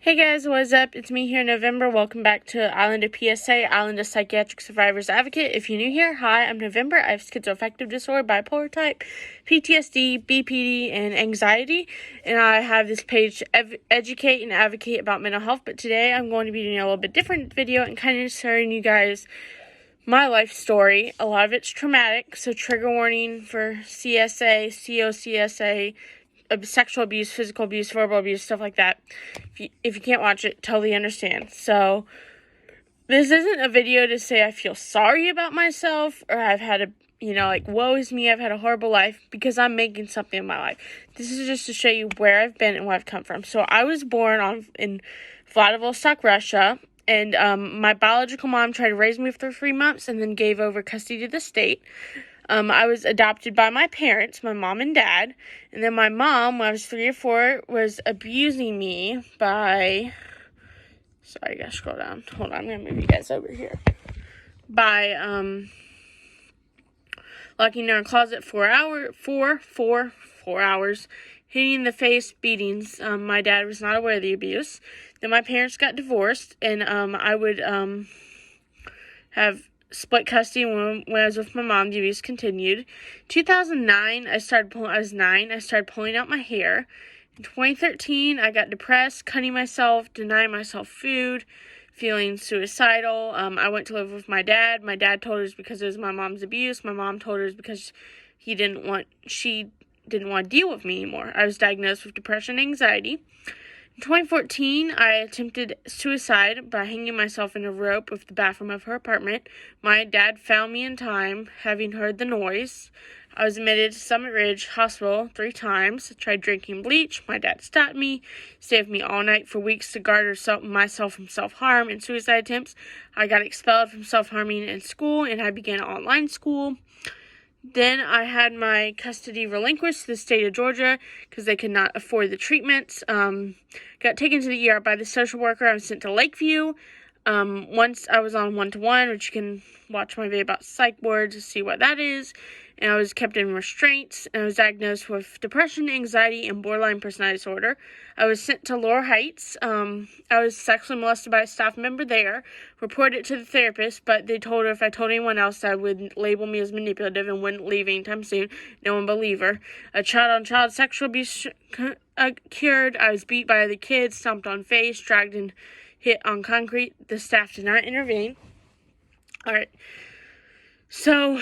Hey guys, what's up? It's me here, November. Welcome back to Island of PSA, Island of Psychiatric Survivors Advocate. If you're new here, hi, I'm November. I have schizoaffective disorder, bipolar type, PTSD, BPD, and anxiety. And I have this page to educate and advocate about mental health. But today I'm going to be doing a little bit different video and kind of sharing you guys my life story. A lot of it's traumatic, so trigger warning for CSA, COCSA, sexual abuse, physical abuse, verbal abuse, stuff like that. If you can't watch it, totally understand. So, this isn't a video to say I feel sorry about myself or I've had a, woe is me, I've had a horrible life, because I'm making something in my life. This is just to show you where I've been and where I've come from. So, I was born in Vladivostok, Russia, and my biological mom tried to raise me for 3 months and then gave over custody to the state. I was adopted by my parents, my mom and dad, and then my mom, when I was 3 or 4, was abusing me by, sorry, I gotta scroll down, hold on, I'm gonna move you guys over here, by, locking her in a closet 4 hours, hitting in the face, beatings. My dad was not aware of the abuse. Then my parents got divorced, and, I would, have split custody when I was with my mom. The abuse continued. 2009, I was 9. I started pulling out my hair. In 2013, I got depressed, cutting myself, denying myself food, feeling suicidal. I went to live with my dad. My dad told her it was because it was my mom's abuse. My mom told her it was because she didn't want to deal with me anymore. I was diagnosed with depression and anxiety. In 2014, I attempted suicide by hanging myself in a rope with the bathroom of her apartment. My dad found me in time, having heard the noise. I was admitted to Summit Ridge Hospital 3 times. I tried drinking bleach. My dad stopped me, stayed with me all night for weeks to guard myself from self-harm and suicide attempts. I got expelled from self-harming in school, and I began online school. Then I had my custody relinquished to the state of Georgia because they could not afford the treatments. Got taken to the ER by the social worker. I was sent to Lakeview. Once I was on 1-to-1, which you can watch my video about psych wards to see what that is. And I was kept in restraints, and I was diagnosed with depression, anxiety, and borderline personality disorder. I was sent to Laurel Heights. I was sexually molested by a staff member there, reported it to the therapist, but they told her if I told anyone else that would label me as manipulative and wouldn't leave anytime soon. No one believed her. A child-on-child sexual abuse occurred. I was beat by other kids, stomped on face, dragged and hit on concrete. The staff did not intervene. Alright. So,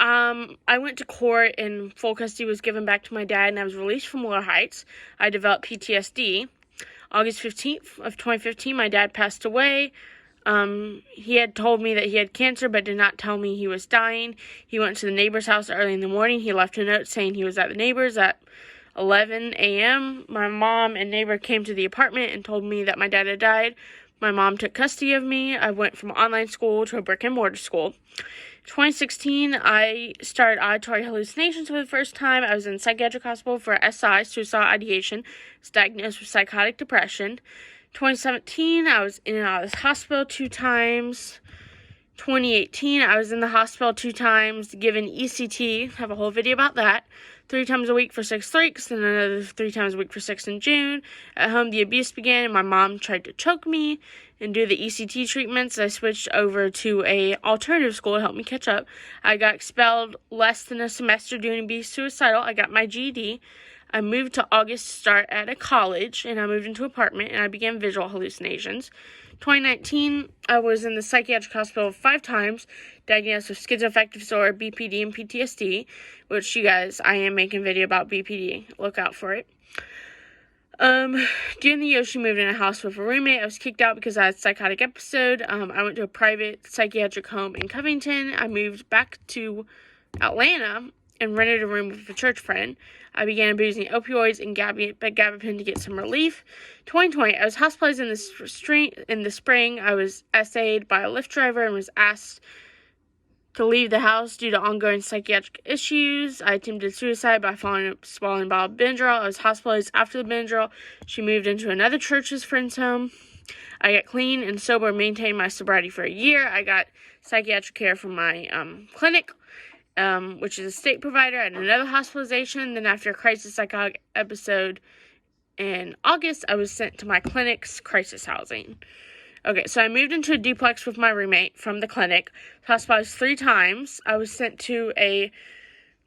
I went to court, and full custody was given back to my dad, and I was released from Laurel Heights. I developed PTSD. August 15th of 2015, my dad passed away. He had told me that he had cancer, but did not tell me he was dying. He went to the neighbor's house early in the morning. He left a note saying he was at the neighbor's at 11 a.m. My mom and neighbor came to the apartment and told me that my dad had died. My mom took custody of me. I went from online school to a brick-and-mortar school. 2016, I started auditory hallucinations for the first time. I was in psychiatric hospital for SI, suicidal ideation. I was diagnosed with psychotic depression. 2017, I was in and out of the hospital 2 times. 2018, I was in the hospital 2 times, given ECT. I have a whole video about that. 3 times a week for 6 weeks, and another 3 times a week for 6 in June. At home, the abuse began, and my mom tried to choke me and do the ECT treatments. I switched over to a alternative school to help me catch up. I got expelled less than a semester due to being suicidal. I got my GED. I moved to August to start at a college, and I moved into an apartment, and I began visual hallucinations. 2019, I was in the psychiatric hospital 5 times, diagnosed with schizoaffective disorder, BPD, and PTSD, which you guys, I am making a video about BPD. Look out for it. During the year, she moved in a house with a roommate. I was kicked out because I had a psychotic episode. I went to a private psychiatric home in Covington. I moved back to Atlanta and rented a room with a church friend. I began abusing opioids and gabapentin to get some relief. 2020, I was hospitalized in the spring. I was essayed by a Lyft driver and was asked to leave the house due to ongoing psychiatric issues. I attempted suicide by swallowing a bottle of Benadryl. I was hospitalized after the Benadryl. She moved into another church's friend's home. I got clean and sober and maintained my sobriety for a year. I got psychiatric care from my clinic, which is a state provider, and another hospitalization. Then after a crisis psychotic episode in August, I was sent to my clinic's crisis housing. Okay, so I moved into a duplex with my roommate from the clinic, hospitalized 3 times. I was sent to a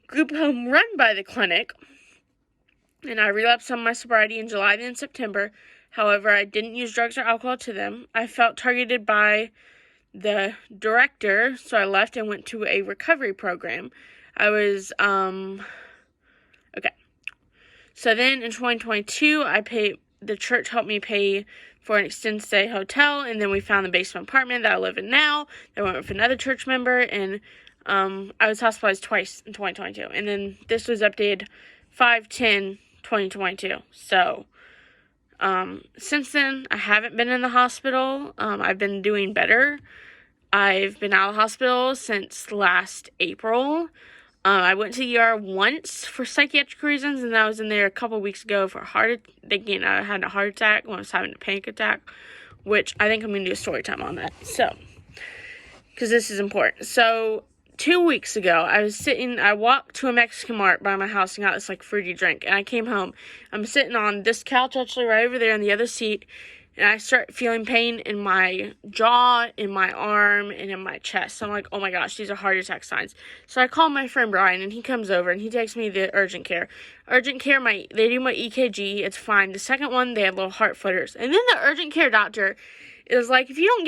group home run by the clinic, and I relapsed on my sobriety in July and September. However, I didn't use drugs or alcohol to them. I felt targeted by the director, so I left and went to a recovery program. I was, okay. So then in 2022, the church helped me pay for an extended stay hotel, and then we found the basement apartment that I live in now. I went with another church member, and I was hospitalized twice in 2022. And then this was updated 5/10/2022. So, since then, I haven't been in the hospital. I've been doing better. I've been out of the hospital since last April. I went to the ER once for psychiatric reasons, and I was in there a couple weeks ago for thinking I had a heart attack when I was having a panic attack, which I think I'm going to do a story time on that, so, because this is important. So, 2 weeks ago, I walked to a Mexican mart by my house and got this, fruity drink, and I came home. I'm sitting on this couch, actually, right over there on the other seat, and I start feeling pain in my jaw, in my arm, and in my chest. So I'm like, oh my gosh, these are heart attack signs. So I call my friend Brian, and he comes over, and he takes me to urgent care. Urgent care, they do my EKG, it's fine. The second one, they had little heart flutters. And then the urgent care doctor is like, if you don't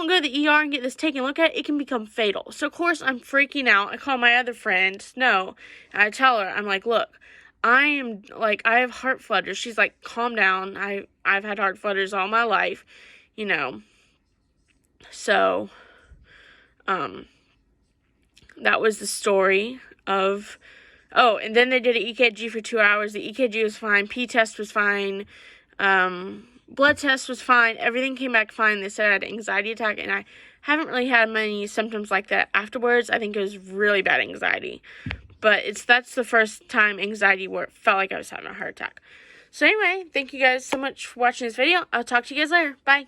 go to the ER and get this taken a look at, it can become fatal. So, of course, I'm freaking out. I call my other friend, Snow, and I tell her, I'm like, look, I have heart flutters. She's like, calm down. I've had heart flutters all my life, So, that was the story of, and then they did an EKG for 2 hours. The EKG was fine. P-test was fine. Blood test was fine. Everything came back fine. They said I had an anxiety attack, and I haven't really had many symptoms like that afterwards. I think it was really bad anxiety. But that's the first time anxiety felt like I was having a heart attack. So anyway, thank you guys so much for watching this video. I'll talk to you guys later. Bye.